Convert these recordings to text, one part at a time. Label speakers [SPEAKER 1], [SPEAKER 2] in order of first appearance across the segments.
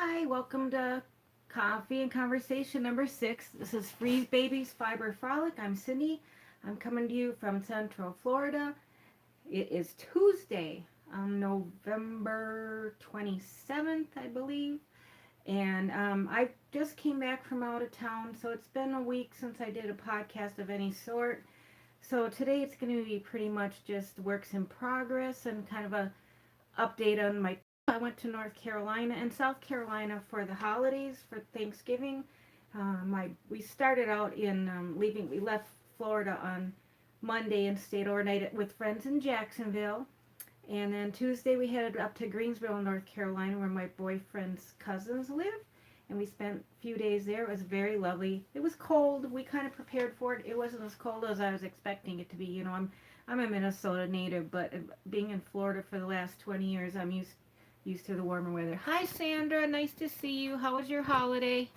[SPEAKER 1] Hi, welcome to Coffee and Conversation number 6. This is Freeze Babies Fiber Frolic. I'm Cindy. I'm coming to you from Central Florida. It is Tuesday, November 27th, I believe. And I just came back from out of town, so it's been a week since I did a podcast of any sort. So today it's going to be pretty much just works in progress and kind of a update on my. I went to North Carolina and South Carolina for the holidays for Thanksgiving. We started out in leaving. We left Florida on Monday and stayed overnight with friends in Jacksonville. And then Tuesday we headed up to Greensboro, North Carolina, where my boyfriend's cousins live. And we spent a few days there. It was very lovely. It was cold. We kind of prepared for it. It wasn't as cold as I was expecting it to be. I'm a Minnesota native, but being in Florida for the last 20 years, I'm used to the warmer weather. Hi, Sandra. Nice to see you. How was your holiday?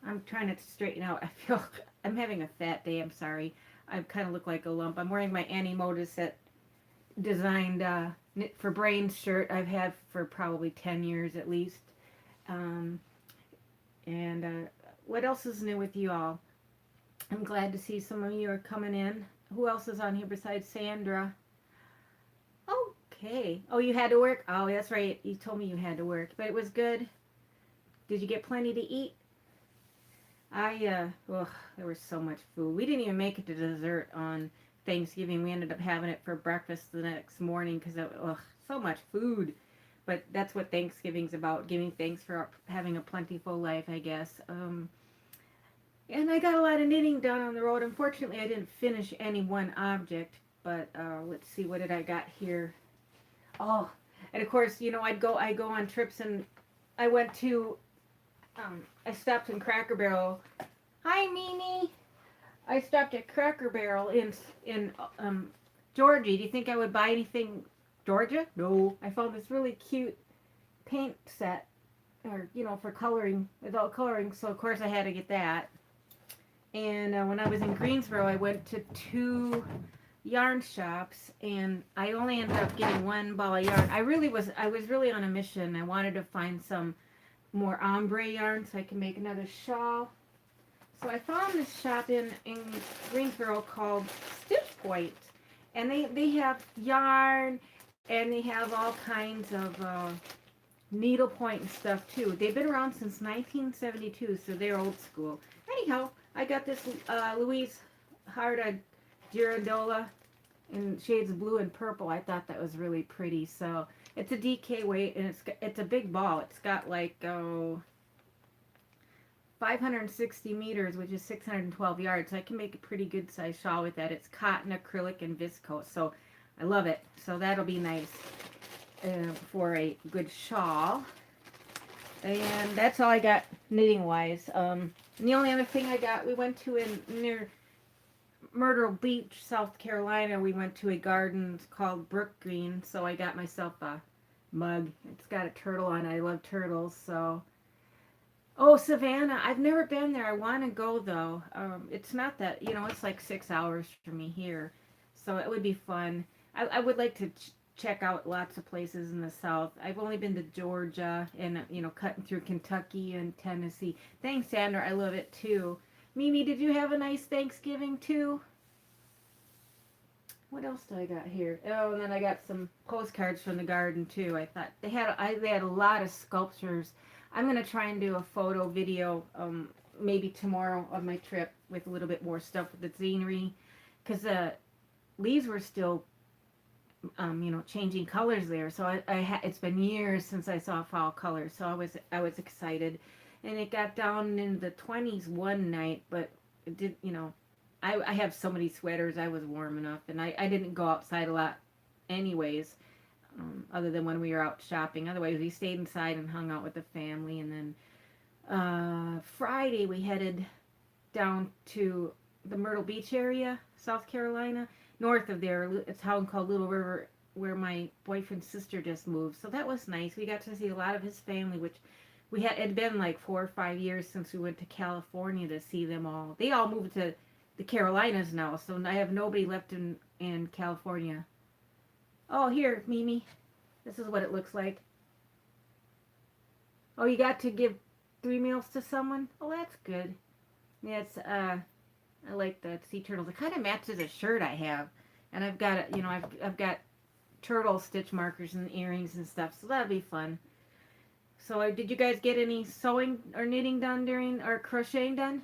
[SPEAKER 1] I'm trying to straighten out. I feel I'm having a fat day. I'm sorry. I kind of look like a lump. I'm wearing my Annie Modisette designed Knit for Brains shirt I've had for probably 10 years at least. Um, and what else is new with you all? I'm glad to see some of you are coming in. Who else is on here besides Sandra? Okay. Oh, you had to work? Oh, that's right. You told me you had to work. But it was good. Did you get plenty to eat? There was so much food. We didn't even make it to dessert on Thanksgiving. We ended up having it for breakfast the next morning because, so much food. But that's what Thanksgiving's about, giving thanks for having a plentiful life, I guess. And I got a lot of knitting done on the road. Unfortunately, I didn't finish any one object, but let's see, what did I got here? Oh, and of course, I go on trips, and I went to, I stopped in Cracker Barrel. Hi, Mimi. I stopped at Cracker Barrel in Georgia. Do you think I would buy anything, Georgia? No. I found this really cute paint set, or for coloring, adult coloring. So of course I had to get that. And when I was in Greensboro, I went to two yarn shops, and I only ended up getting one ball of yarn. I was really on a mission. I wanted to find some more ombre yarn so I can make another shawl. So I found this shop in Greensboro called Stitch Point, and they have yarn, and they have all kinds of needlepoint and stuff too. They've been around since 1972, so they're old school. Anyhow, I got this Louise Harda Girandola in shades of blue and purple. I thought that was really pretty. So it's a DK weight, and it's a big ball. It's got like 560 meters, which is 612 yards. So I can make a pretty good size shawl with that. It's cotton, acrylic, and viscose. So I love it. So that'll be nice for a good shawl. And that's all I got knitting wise. And the only other thing I got, we went to near Myrtle Beach, South Carolina. We went to a garden called Brook Green, so I got myself a mug. It's got a turtle on it. I love turtles. So, oh, Savannah, I've never been there. I want to go though. It's not that, it's like 6 hours for me here, so it would be fun. I would like to check out lots of places in the South. I've only been to Georgia and, cutting through Kentucky and Tennessee. Thanks, Sandra. I love it too. Mimi, did you have a nice Thanksgiving too? What else do I got here? Oh, and then I got some postcards from the garden too. I thought they had a lot of sculptures. I'm gonna try and do a photo video maybe tomorrow of my trip with a little bit more stuff with the scenery, because the leaves were still changing colors there. So it's been years since I saw fall colors, so I was excited. And it got down in the 20s one night, but it did, I have so many sweaters. I was warm enough, and I didn't go outside a lot anyways, other than when we were out shopping. Otherwise, we stayed inside and hung out with the family. And then Friday, we headed down to the Myrtle Beach area, South Carolina. North of there, a town called Little River, where my boyfriend's sister just moved. So that was nice. We got to see a lot of his family, which it had been like 4 or 5 years since we went to California to see them all. They all moved to the Carolinas now, so I have nobody left in California. Oh, here, Mimi. This is what it looks like. Oh, you got to give 3 meals to someone? Oh, that's good. Yeah, I like the sea turtles. It kind of matches a shirt I have. And I've got, I've got turtle stitch markers and earrings and stuff, so that'll be fun. So, did you guys get any sewing or knitting done or crocheting done?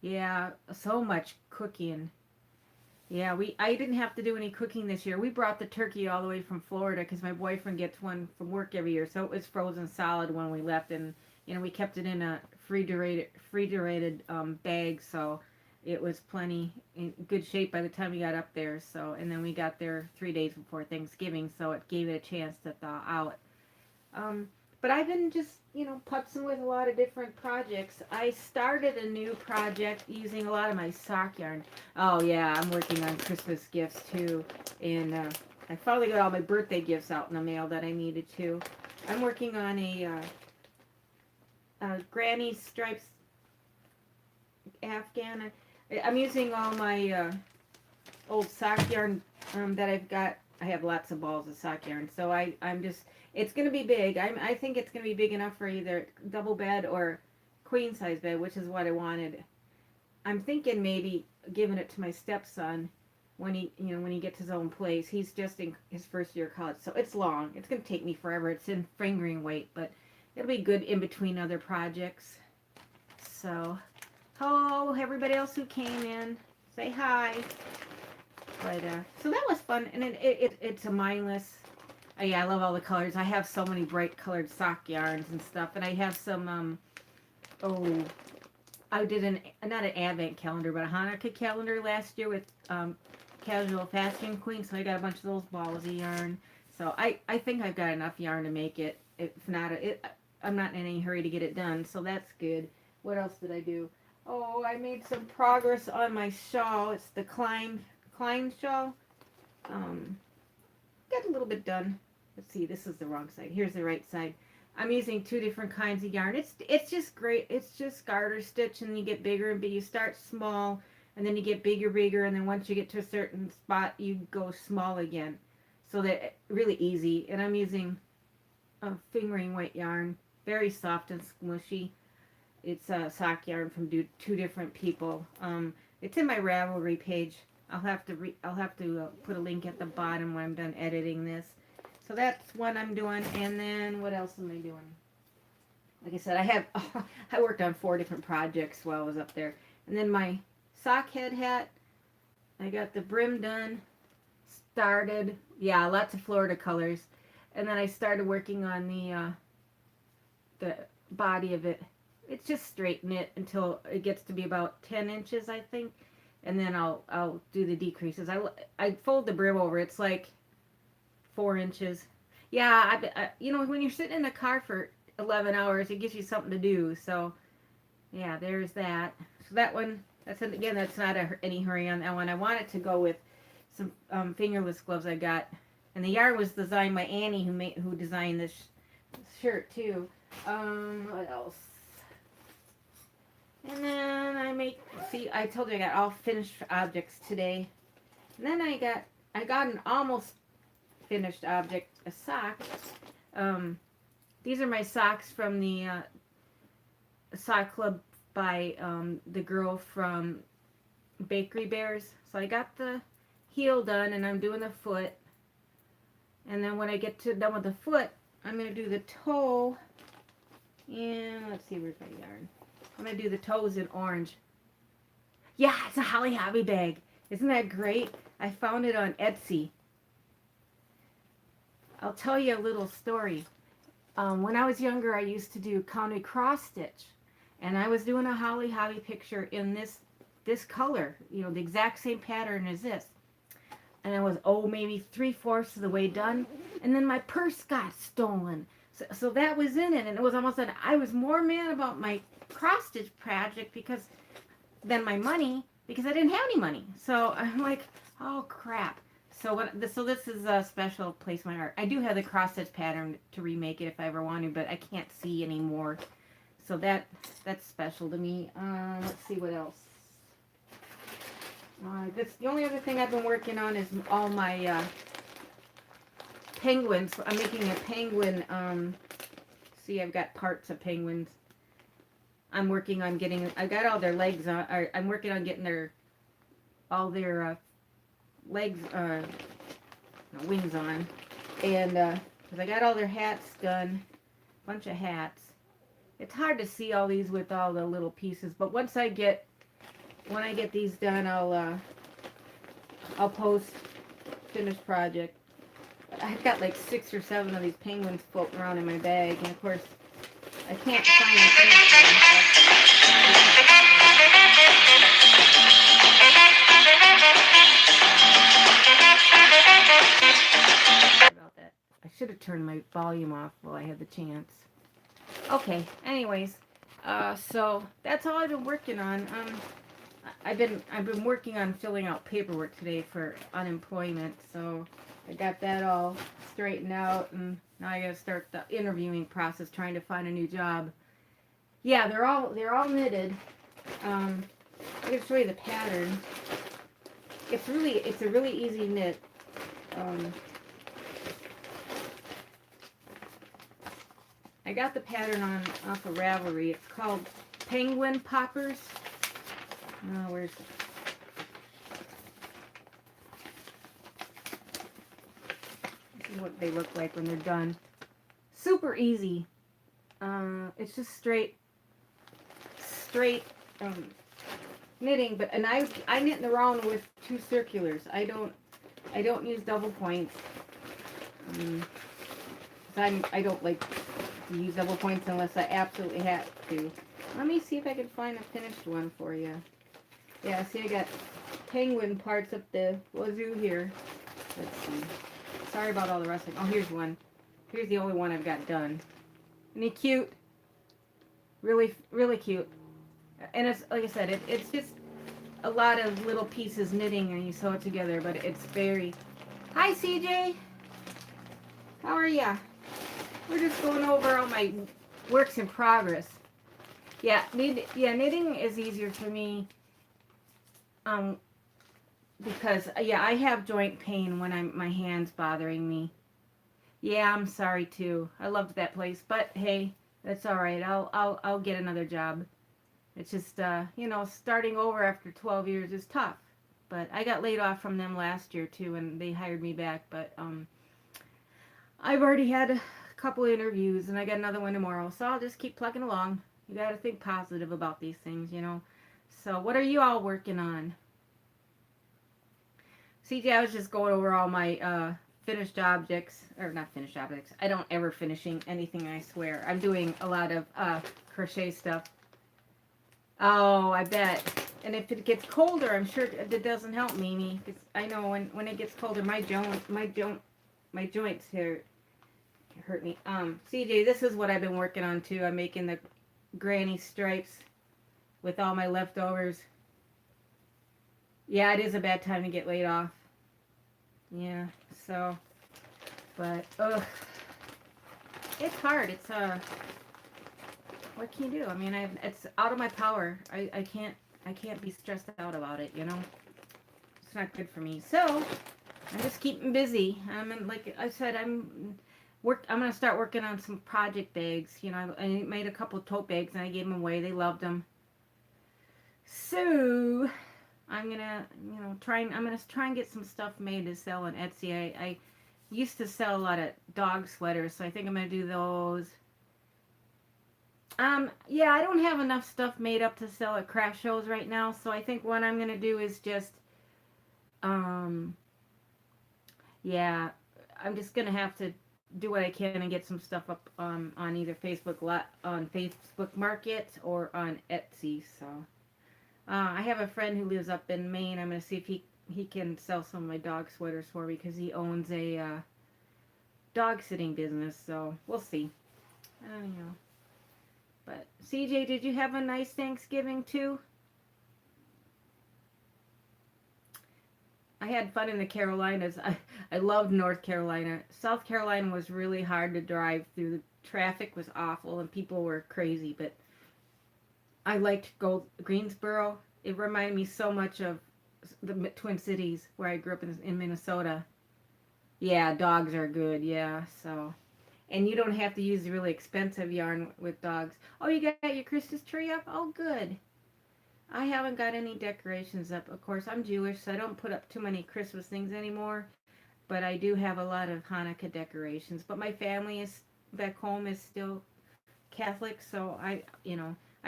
[SPEAKER 1] Yeah, so much cooking. Yeah, I didn't have to do any cooking this year. We brought the turkey all the way from Florida because my boyfriend gets one from work every year, so it was frozen solid when we left, and we kept it in a refrigerated bag, so it was plenty in good shape by the time we got up there. So, and then we got there 3 days before Thanksgiving, so it gave it a chance to thaw out. Um, but I've been just, putzing with a lot of different projects. I started a new project using a lot of my sock yarn. Oh yeah, I'm working on Christmas gifts too, and I finally got all my birthday gifts out in the mail that I needed to. I'm working on a Granny Stripes Afghan. I'm using all my old sock yarn that I've got. I have lots of balls of sock yarn, so I'm just. It's gonna be big. I think it's gonna be big enough for either double bed or queen size bed, which is what I wanted. I'm thinking maybe giving it to my stepson when he gets his own place. He's just in his first year of college, so it's long. It's gonna take me forever. It's in fingering weight, but it'll be good in between other projects. So, hello everybody else who came in. Say hi. But so that was fun, and it's a mindless. Yeah, I love all the colors. I have so many bright colored sock yarns and stuff, and I have some. Oh, I did not an advent calendar, but a Hanukkah calendar last year with Casual Fashion Queen. So I got a bunch of those balls of yarn. So I think I've got enough yarn to make it. If not, I'm not in any hurry to get it done. So that's good. What else did I do? Oh, I made some progress on my shawl. It's the Klein shawl. Got a little bit done. Let's see, this is the wrong side. Here's the right side. I'm using 2 different kinds of yarn. It's just great. It's just garter stitch, and you get bigger, but you start small, and then you get bigger, and then once you get to a certain spot, you go small again. So that really easy. And I'm using a fingering weight yarn, very soft and smushy. It's a sock yarn from 2 different people. It's in my Ravelry page. I'll have to put a link at the bottom when I'm done editing this. So that's what I'm doing. And then what else am I doing? Like I said, I worked on 4 different projects while I was up there. And then my sock head hat, I got the brim done. Started, yeah, lots of Florida colors. And then I started working on the body of it. It's just straighten it until it gets to be about 10 inches, I think. And then I'll do the decreases. I fold the brim over. It's like 4 inches. Yeah, when you're sitting in a car for 11 hours, it gives you something to do. So, yeah, there's that. So that one, that's not any hurry on that one. I wanted to go with some fingerless gloves I got, and the yarn was designed by Annie, who designed this shirt too. What else? And then I told you I got all finished objects today. And then I got an almost finished object, a sock. These are my socks from the sock club by the girl from Bakery Bears. So I got the heel done, and I'm doing the foot. And then when I get done with the foot, I'm going to do the toe. And let's see, where's my yarn? I'm going to do the toes in orange. Yeah, it's a Holly Hobby bag. Isn't that great? I found it on Etsy. I'll tell you a little story. When I was younger, I used to do county cross stitch. And I was doing a Holly Hobby picture in this color. The exact same pattern as this. And I was, maybe 3/4 of the way done. And then my purse got stolen. So that was in it. And it was almost that I was more mad about my cross stitch project than my money, because I didn't have any money. So I'm like, oh crap. So this is a special place in my heart. I do have the cross stitch pattern to remake it if I ever want to, but I can't see anymore. So that's special to me. Let's see what else. The only other thing I've been working on is all my penguins. I'm making a penguin. See, I've got parts of penguins. I'm working on getting. I got all their legs on. I'm working on getting all their legs, wings on, and because I got all their hats done, bunch of hats. It's hard to see all these with all the little pieces, but when I get these done, I'll post finished project. I've got like 6 or 7 of these penguins floating around in my bag, and of course, I can't find the finished one. About that. I should have turned my volume off while I had the chance. Okay, anyways, so that's all I've been working on. I've been working on filling out paperwork today for unemployment, so I got that all straightened out, and now I gotta start the interviewing process, trying to find a new job. Yeah, they're all knitted. I'm gonna show you the pattern. It's a really easy knit. I got the pattern off of Ravelry. It's called Penguin Poppers. Where's it? This is what they look like when they're done. Super easy. It's just straight knitting, and I knit in the round with 2 circulars. I don't use double points. I don't like to use double points unless I absolutely have to. Let me see if I can find a finished one for you. Yeah, see, I got penguin parts up the wazoo here. Let's see. Sorry about all the rustling. Oh, here's one. Here's the only one I've got done. Isn't he cute? Really, really cute. And it's, like I said, it's just a lot of little pieces knitting and you sew it together, but it's very... Hi, CJ! How are ya? We're just going over all my works in progress. Yeah, knitting is easier for me, because I have joint pain when my hands bothering me. Yeah, I'm sorry too. I loved that place, but hey, that's all right. I'll get another job. It's just starting over after 12 years is tough. But I got laid off from them last year too, and they hired me back. But I've already had a couple interviews, and I got another one tomorrow. So I'll just keep plugging along. You got to think positive about these things, So what are you all working on? CJ, I was just going over all my finished objects, or not finished objects. I don't ever finishing anything, I swear. I'm doing a lot of crochet stuff. Oh, I bet. And if it gets colder, I'm sure it doesn't help Mimi. I know when it gets colder, my joints here hurt me. CJ, this is what I've been working on too. I'm making the granny stripes with all my leftovers. Yeah, it is a bad time to get laid off. Yeah, so, but, it's hard. It's, what can you do? I mean, it's out of my power. I can't be stressed out about it, It's not good for me. So, I'm just keeping busy. Like I said, I'm going to start working on some project bags. I made a couple of tote bags and I gave them away. They loved them. So, I'm going to, try and get some stuff made to sell on Etsy. I used to sell a lot of dog sweaters, so I think I'm going to do those. Yeah, I don't have enough stuff made up to sell at craft shows right now, so I think what I'm going to do is just, yeah, I'm just going to have to do what I can and get some stuff up on either Facebook Market or on Etsy, so. I have a friend who lives up in Maine. I'm going to see if he can sell some of my dog sweaters for me because he owns a dog sitting business, so we'll see. I don't know. But, CJ, did you have a nice Thanksgiving too? I had fun in the Carolinas. I loved North Carolina. South Carolina was really hard to drive through. The traffic was awful and people were crazy, but I liked Greensboro. It reminded me so much of the Twin Cities where I grew up in Minnesota. Yeah, dogs are good. Yeah, so. And you don't have to use really expensive yarn with dogs. Oh, you got your Christmas tree up? Oh, good. I haven't got any decorations up. Of course, I'm Jewish, so I don't put up too many Christmas things anymore. But I do have a lot of Hanukkah decorations. But my family is back home is still Catholic, so I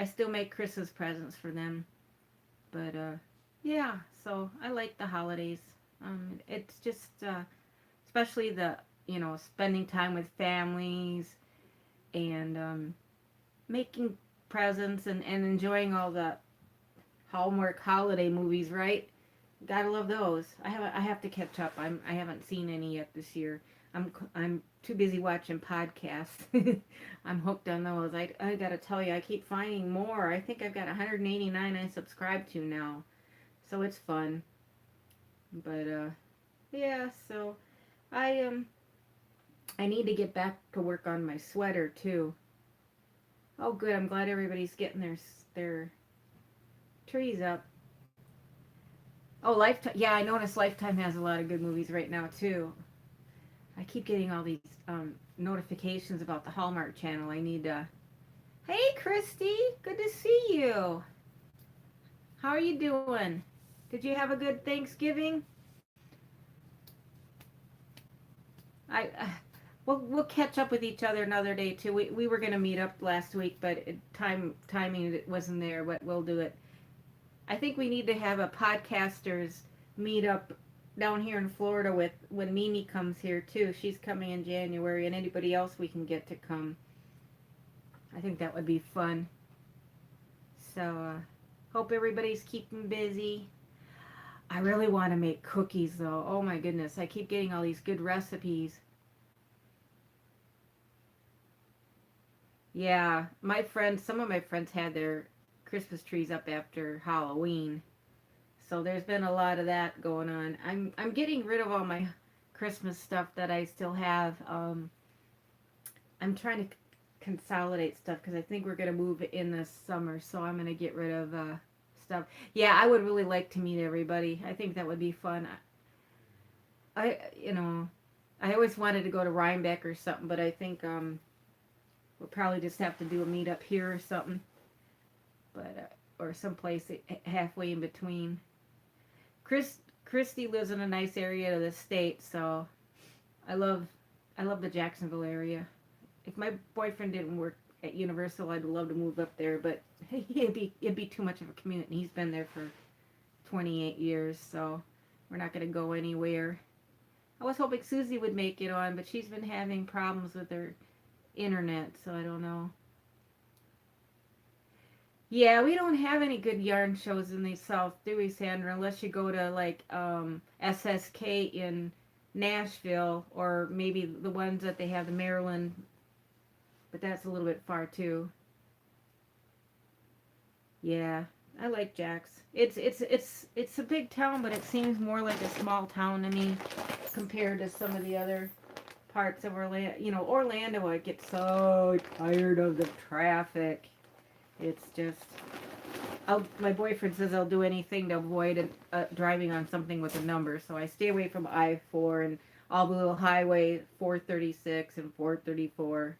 [SPEAKER 1] still make Christmas presents for them. But yeah, so I like the holidays. It's just especially the spending time with families and making presents and enjoying all the Hallmark holiday movies, right? Gotta love those. I have to catch up. I haven't seen any yet this year. I'm too busy watching podcasts. I'm hooked on those. I gotta tell you, I keep finding more. I think I've got 189 I subscribe to now, so it's fun. But yeah. So I need to get back to work on my sweater too. Oh, good. I'm glad everybody's getting their trees up. Oh, Lifetime. Yeah, I noticed Lifetime has a lot of good movies right now too. I keep getting all these notifications about the Hallmark Channel. I need to. Hey, Christy. Good to see you. How are you doing? Did you have a good Thanksgiving? I we'll catch up with each other another day too. We were gonna meet up last week, but timing wasn't there. But we'll do it. I think we need to have a podcasters meet up down here in Florida with when Mimi comes here too. She's coming in January, and anybody else we can get to come. I think that would be fun. So hope everybody's keeping busy. I really want to make cookies though. Oh my goodness, I keep getting all these good recipes. Yeah, some of my friends had their Christmas trees up after Halloween. So there's been a lot of that going on. I'm getting rid of all my Christmas stuff that I still have. I'm trying to consolidate stuff because I think we're gonna move in this summer. So I'm gonna get rid of stuff. Yeah, I would really like to meet everybody. I think that would be fun. I always wanted to go to Rhinebeck or something, but I think we'll probably just have to do a meet up here or something, but or someplace halfway in between. Christy lives in a nice area of the state, so I love I love the Jacksonville area. If my boyfriend didn't work at Universal, I'd love to move up there, but it'd be too much of a commute, and he's been there for 28 years, so we're not gonna go anywhere. I was hoping Susie would make it on, but she's been having problems with her internet, so I don't know. Yeah, we don't have any good yarn shows in the South, do we, Sandra? Unless you go to like SSK in Nashville, or maybe the ones that they have in Maryland, but that's a little bit far too. Yeah, I like Jax. It's a big town, but it seems more like a small town to me compared to some of the other parts of Orlando. Orlando, I get so tired of the traffic. It's just my boyfriend says I'll do anything to avoid driving on something with a number, so I stay away from I-4 and all the little highway 436 and 434.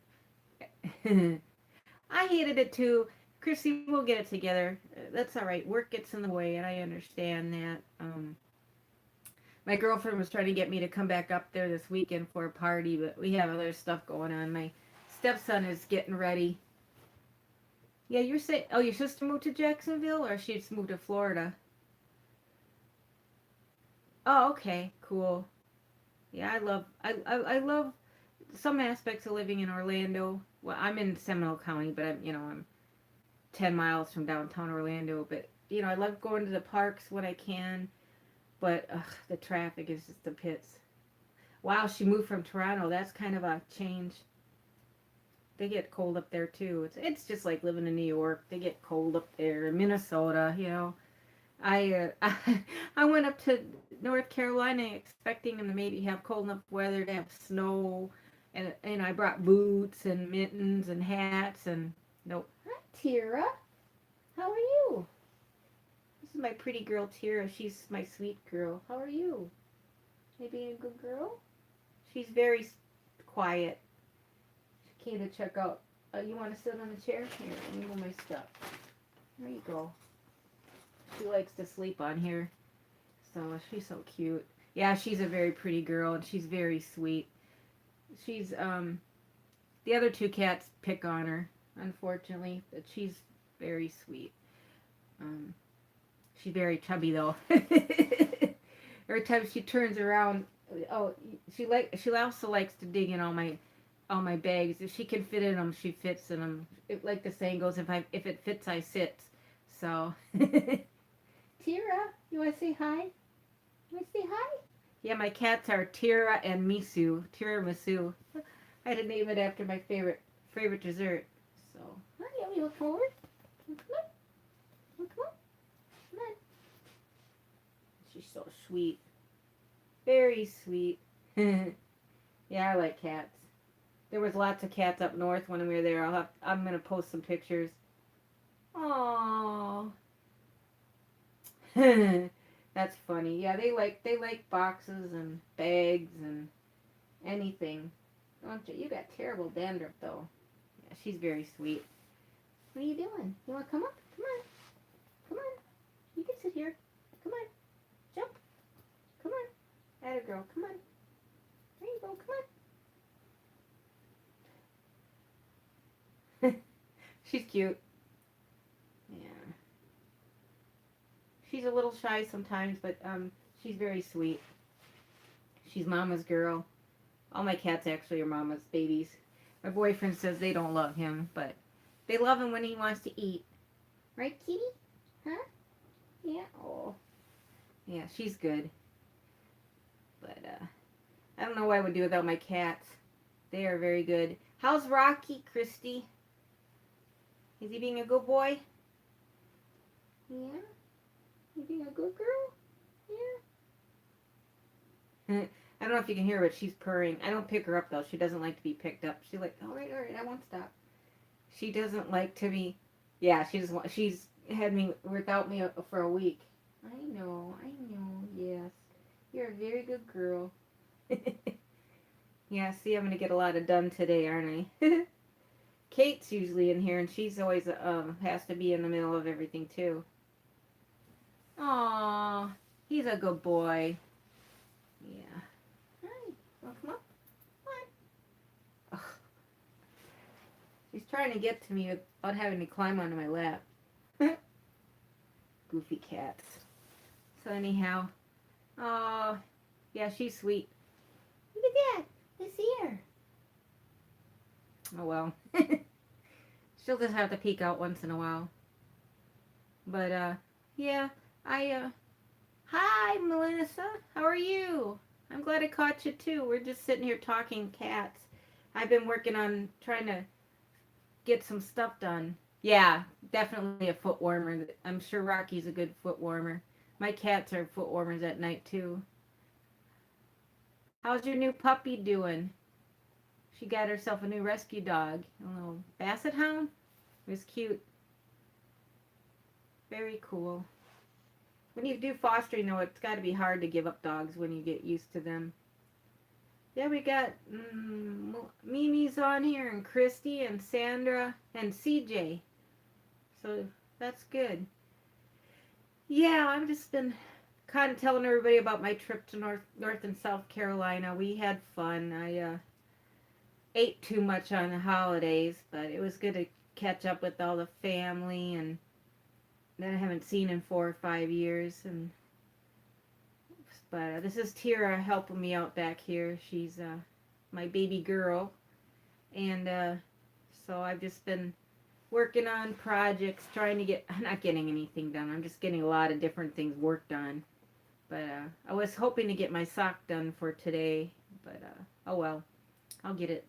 [SPEAKER 1] I hated it too. Chrissy, we'll get it together. That's all right. Work gets in the way, and I understand that. My girlfriend was trying to get me to come back up there this weekend for a party, but we have other stuff going on. My stepson is getting ready. Yeah, you're saying, oh, your sister moved to Jacksonville, or she just moved to Florida? Oh, okay, cool. Yeah, I love some aspects of living in Orlando. Well, I'm in Seminole County, but I'm 10 miles from downtown Orlando. But I love going to the parks when I can. But the traffic is just the pits. Wow, she moved from Toronto. That's kind of a change. They get cold up there too. It's just like living in New York. They get cold up there. Minnesota. I went up to North Carolina expecting them to maybe have cold enough weather to have snow, and I brought boots and mittens and hats and nope. Hi, Tira. How are you? This is my pretty girl Tira. She's my sweet girl. How are you? Are you being a good girl? She's very quiet. She came to check out. You want to sit on the chair? Here, let me move my stuff. There you go. She likes to sleep on here. So she's so cute. Yeah, she's a very pretty girl, and she's very sweet. She's, the other two cats pick on her, unfortunately, but she's very sweet. She's very chubby, though. Every time she turns around, she also likes to dig in all my bags. If she can fit in them, she fits in them. Like the saying goes, if it fits, I sit. So, Tira, you want to say hi? You want to say hi? Yeah, my cats are Tira and Misu. Tiramisu. I had to name it after my favorite dessert. So, hi, you look forward. Come on. Come on. Come on. She's so sweet. Very sweet. Yeah, I like cats. There was lots of cats up north when we were there. I'm gonna post some pictures. Aww. That's funny. Yeah, they like boxes and bags and anything. Don't you? You got terrible dandruff though. Yeah, she's very sweet. What are you doing? You want to come up? Come on. Come on. You can sit here. Come on. Jump. Come on. Atta girl. Come on. There you go. Come on. She's cute. Yeah. She's a little shy sometimes, but she's very sweet. She's mama's girl. All my cats actually are mama's babies. My boyfriend says they don't love him, but they love him when he wants to eat. Right, kitty? Huh? Yeah. Oh. Yeah, she's good. But I don't know what I would do without my cats. They are very good. How's Rocky, Christy? Is he being a good boy? Yeah. You being a good girl? Yeah. I don't know if you can hear her, but she's purring. I don't pick her up, though. She doesn't like to be picked up. She's like, all right, I won't stop. She doesn't like to be... Yeah, she's had me without me for a week. I know, yes. You're a very good girl. Yeah, see, I'm going to get a lot of done today, aren't I? Kate's usually in here, and she's always has to be in the middle of everything, too. Aww, he's a good boy. Yeah. Hi. Wanna come up? Come on. Ugh. She's trying to get to me without having to climb onto my lap. Goofy cats. So anyhow, oh, yeah, she's sweet. Look at that. Let's see her. Oh well. She'll just have to peek out once in a while. But yeah, hi, Melissa. How are you? I'm glad I caught you too. We're just sitting here talking cats. I've been working on trying to get some stuff done. Yeah, definitely a foot warmer. I'm sure Rocky's a good foot warmer. My cats are foot warmers at night too. How's your new puppy doing? She got herself a new rescue dog. A little basset hound. It was cute. Very cool. When you do fostering, though, it's got to be hard to give up dogs when you get used to them. Yeah, we got Mimi's on here, and Christy, and Sandra, and CJ. So that's good. Yeah, I've just been kind of telling everybody about my trip to North and South Carolina. We had fun. I ate too much on the holidays, but it was good to catch up with all the family and that I haven't seen in 4 or 5 years. But this is Tira helping me out back here. She's my baby girl, and so I've just been working on projects, trying to I'm not getting anything done. I'm just getting a lot of different things worked on. But I was hoping to get my sock done for today, but oh well, I'll get it.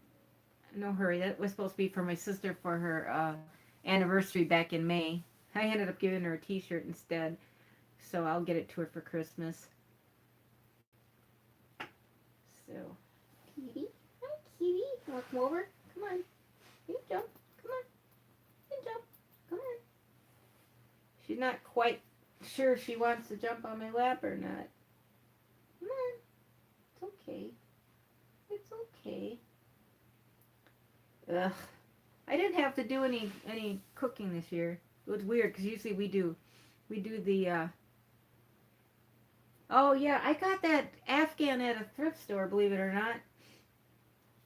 [SPEAKER 1] No hurry. That was supposed to be for my sister for her anniversary back in May. I ended up giving her a t-shirt instead, so I'll get it to her for Christmas. So, Kitty. Hi, Kitty. You want to come over? Come on. You jump. Come on. You jump. Come on. She's not quite sure if she wants to jump on my lap or not. Come on. It's okay. It's Ugh. I didn't have to do any cooking this year. It was weird because usually we do the. Oh yeah, I got that Afghan at a thrift store. Believe it or not,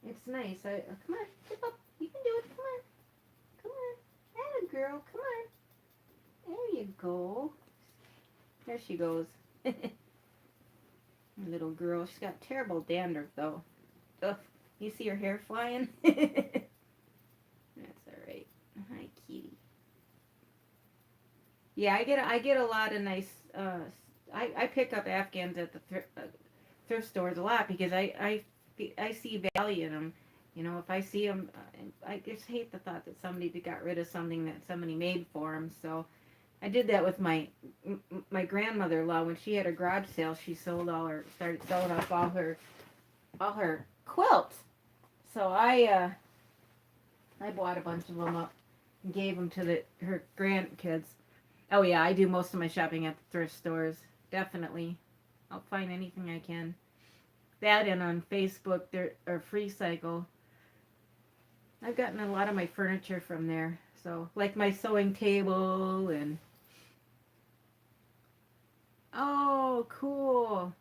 [SPEAKER 1] it's nice. Come on, get up. You can do it. Come on, come on. Atta girl, come on. There you go. There she goes. Little girl. She's got terrible dandruff though. Ugh. You see her hair flying? That's alright. Hi, kitty. Yeah, I get a lot of nice. I pick up Afghans at the thrift stores a lot because I see value in them. You know, if I see them, I just hate the thought that somebody got rid of something that somebody made for them. So I did that with my grandmother-in-law when she had a garage sale. She started selling off all her quilts. So I bought a bunch of them up and gave them to her grandkids. Oh yeah, I do most of my shopping at the thrift stores. Definitely, I'll find anything I can. That and on Facebook, there or FreeCycle. I've gotten a lot of my furniture from there. So like my sewing table and oh, cool.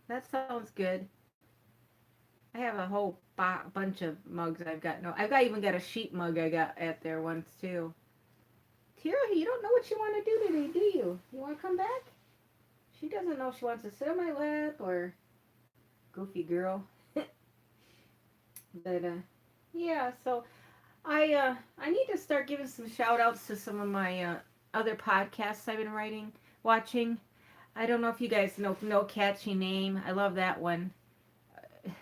[SPEAKER 1] That sounds good. I have a whole bunch of mugs I've got. No, even got a sheet mug I got at there once too. Tira, you don't know what you want to do today, do you? You want to come back? She doesn't know if she wants to sit on my lap or goofy girl. But yeah, so I need to start giving some shout outs to some of my other podcasts I've been watching. I don't know if you guys know No Catchy Name. I love that one.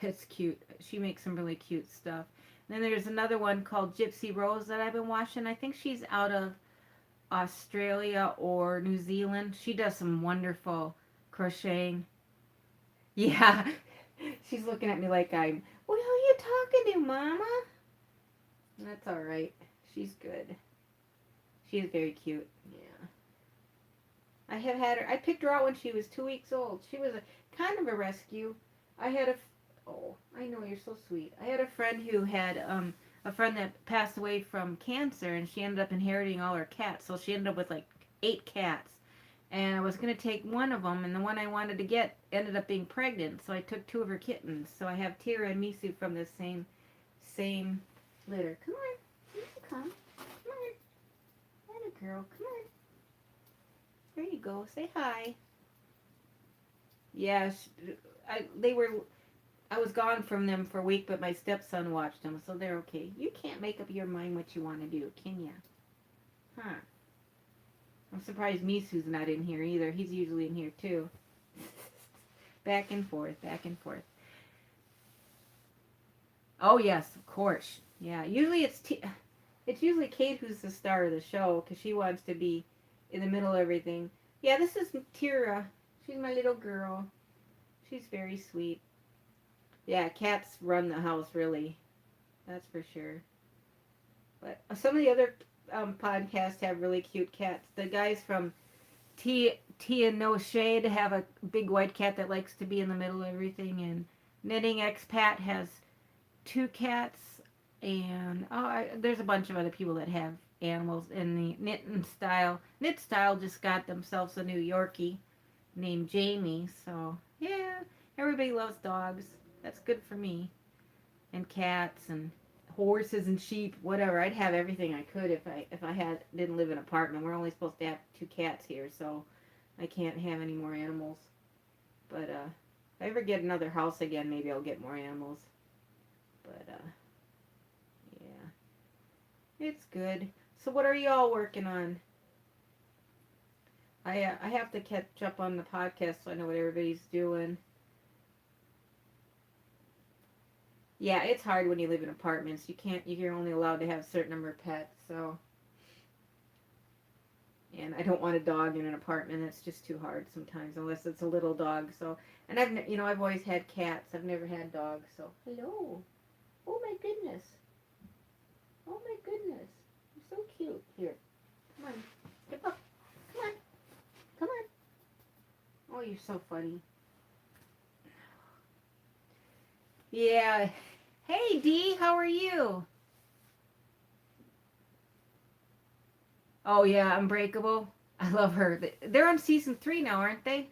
[SPEAKER 1] It's cute. She makes some really cute stuff. And then there's another one called Gypsy Rose that I've been watching. I think she's out of Australia or New Zealand. She does some wonderful crocheting. Yeah. She's looking at me like what are you talking to, Mama? That's all right. She's good. She's very cute. Yeah. I have had her. I picked her out when she was 2 weeks old. She was kind of a rescue. I had oh, I know, you're so sweet. I had a friend who had a friend that passed away from cancer, and she ended up inheriting all her cats. So she ended up with like 8 cats. And I was going to take one of them, and the one I wanted to get ended up being pregnant. So I took 2 of her kittens. So I have Tira and Misu from the same litter. Come on. You can come. Come on. Atta girl. Come on. There you go. Say hi. Yeah, I was gone from them for a week, but my stepson watched them, so they're okay. You can't make up your mind what you want to do, can ya? Huh. I'm surprised Misu's not in here either. He's usually in here too. Back and forth, back and forth. Oh yes, of course. Yeah, usually it's usually Kate who's the star of the show because she wants to be in the middle of everything. Yeah, this is Tira. She's my little girl. She's very sweet. Yeah, cats run the house, really. That's for sure. But some of the other podcasts have really cute cats. The guys from Tea and No Shade have a big white cat that likes to be in the middle of everything. And Knitting Expat has 2 cats. And there's a bunch of other people that have animals in the knitting style. Knit Style just got themselves a new Yorkie named Jamie. So, yeah, everybody loves dogs. That's good for me. And cats and horses and sheep, whatever. I'd have everything I could if I didn't live in an apartment. We're only supposed to have 2 cats here, so I can't have any more animals. But if I ever get another house again, maybe I'll get more animals. But yeah, it's good. So what are y'all working on? I have to catch up on the podcast so I know what everybody's doing. Yeah, it's hard when you live in apartments. You're only allowed to have a certain number of pets, so. And I don't want a dog in an apartment. It's just too hard sometimes, unless it's a little dog. So, and I've always had cats. I've never had dogs. So, hello. Oh my goodness. Oh my goodness. You're so cute. Here, come on, get up. Come on, come on. Oh, you're so funny. Yeah. Hey, Hey, Dee, how are you? Oh, yeah, Unbreakable. I love her. They're on season 3 now, aren't they?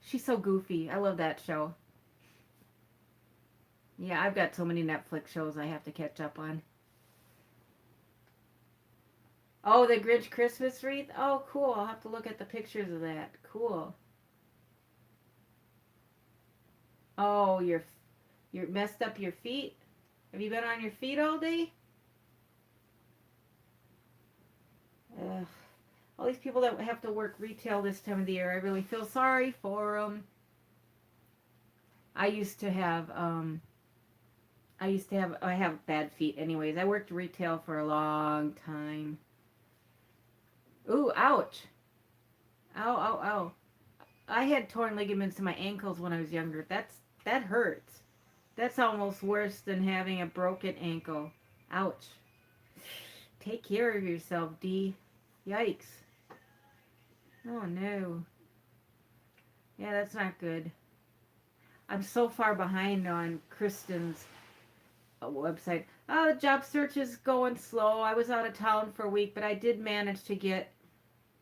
[SPEAKER 1] She's so goofy. I love that show. Yeah, I've got so many Netflix shows I have to catch up on. Oh, the Grinch Christmas wreath? Oh, cool. I'll have to look at the pictures of that. Cool. Oh, you're messed up your feet? Have you been on your feet all day? Ugh. All these people that have to work retail this time of the year, I really feel sorry for them. I used to have, I have bad feet anyways. I worked retail for a long time. Ooh, ouch. Ow, ow, ow. I had torn ligaments in my ankles when I was younger. That hurts. That's almost worse than having a broken ankle. Ouch. Take care of yourself, Dee. Yikes. Oh no. Yeah, that's not good. I'm so far behind on Kristen's website. Job search is going slow. I was out of town for a week, but I did manage to get.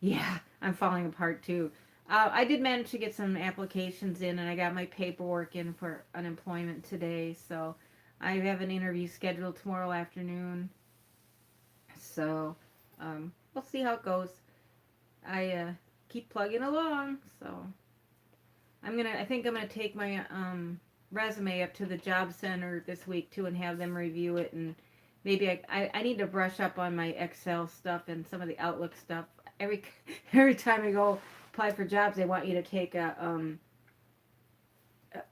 [SPEAKER 1] Yeah, I'm falling apart too. I did manage to get some applications in, and I got my paperwork in for unemployment today. So I have an interview scheduled tomorrow afternoon. So we'll see how it goes. I keep plugging along. So I think I'm gonna take my resume up to the job center this week too, and have them review it. And maybe I need to brush up on my Excel stuff and some of the Outlook stuff. Every every time I go apply for jobs, they want you to take a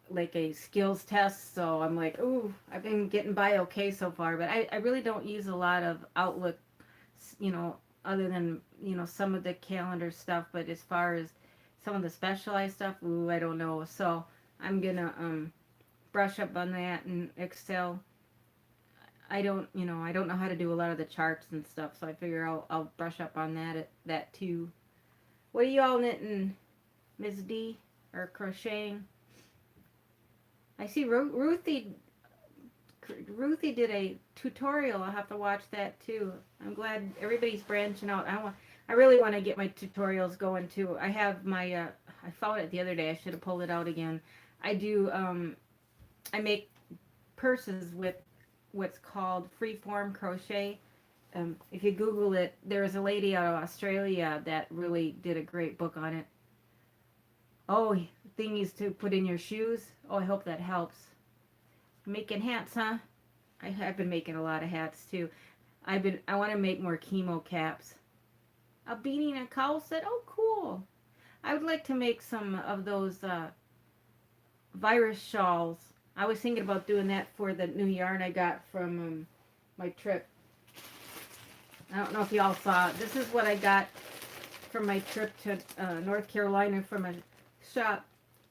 [SPEAKER 1] like a skills test. So I'm like, ooh, I've been getting by okay so far, but I really don't use a lot of Outlook, you know, other than, you know, some of the calendar stuff. But as far as some of the specialized stuff, ooh, I don't know. So I'm gonna brush up on that and Excel. I don't know how to do a lot of the charts and stuff. So I figure I'll brush up on that too. What are you all knitting, Ms. D, or crocheting? I see Ruthie did a tutorial. I'll have to watch that too. I'm glad everybody's branching out. I really want to get my tutorials going too. I have my I found it the other day. I should have pulled it out again. I do I make purses with what's called freeform crochet. If you Google it, there's a lady out of Australia that really did a great book on it. Oh, thingies to put in your shoes. Oh, I hope that helps. Making hats, huh? I've been making a lot of hats too. I want to make more chemo caps. A beanie and a cowl set. Oh, cool. I would like to make some of those virus shawls. I was thinking about doing that for the new yarn I got from my trip. I don't know if y'all saw it. This is what I got from my trip to North Carolina from a shop.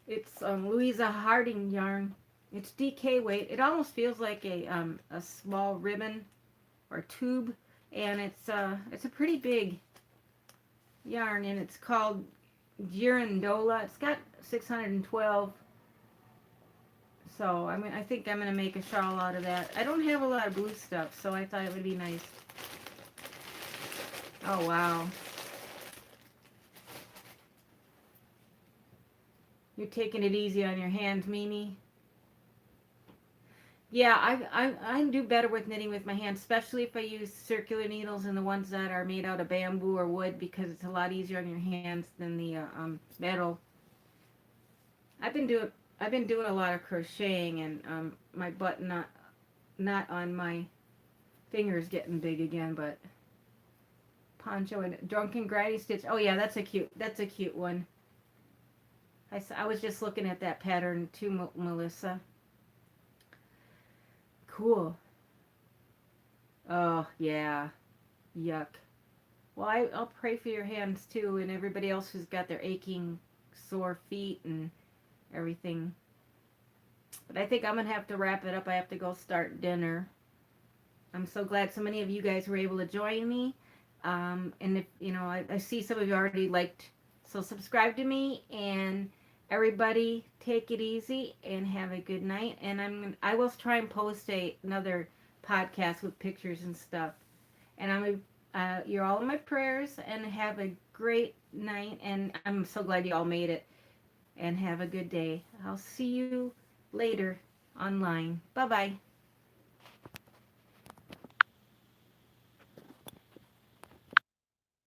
[SPEAKER 1] It's Louisa Harding yarn. It's DK weight. It almost feels like a small ribbon or tube, and it's a pretty big yarn, and it's called Girandola. It's got 612. So I think I'm gonna make a shawl out of that. I don't have a lot of blue stuff, so I thought it would be nice. Oh wow. You're taking it easy on your hands, Mimi. Yeah, I do better with knitting with my hands, especially if I use circular needles and the ones that are made out of bamboo or wood, because it's a lot easier on your hands than the metal. I've been doing a lot of crocheting, and my butt not on my fingers getting big again, but poncho and drunken granny stitch. Oh yeah, that's a cute one. I was just looking at that pattern too, Melissa. Cool. Oh yeah, yuck. Well, I'll pray for your hands too, and everybody else who's got their aching, sore feet and everything. But I think I'm gonna have to wrap it up. I have to go start dinner. I'm so glad so many of you guys were able to join me. And if I see some of you already liked, so subscribe to me, and Everybody, take it easy and have a good night. And I will try and post another podcast with pictures and stuff. And you're all in my prayers, and have a great night. And I'm so glad you all made it. And have a good day. I'll see you later online. Bye bye.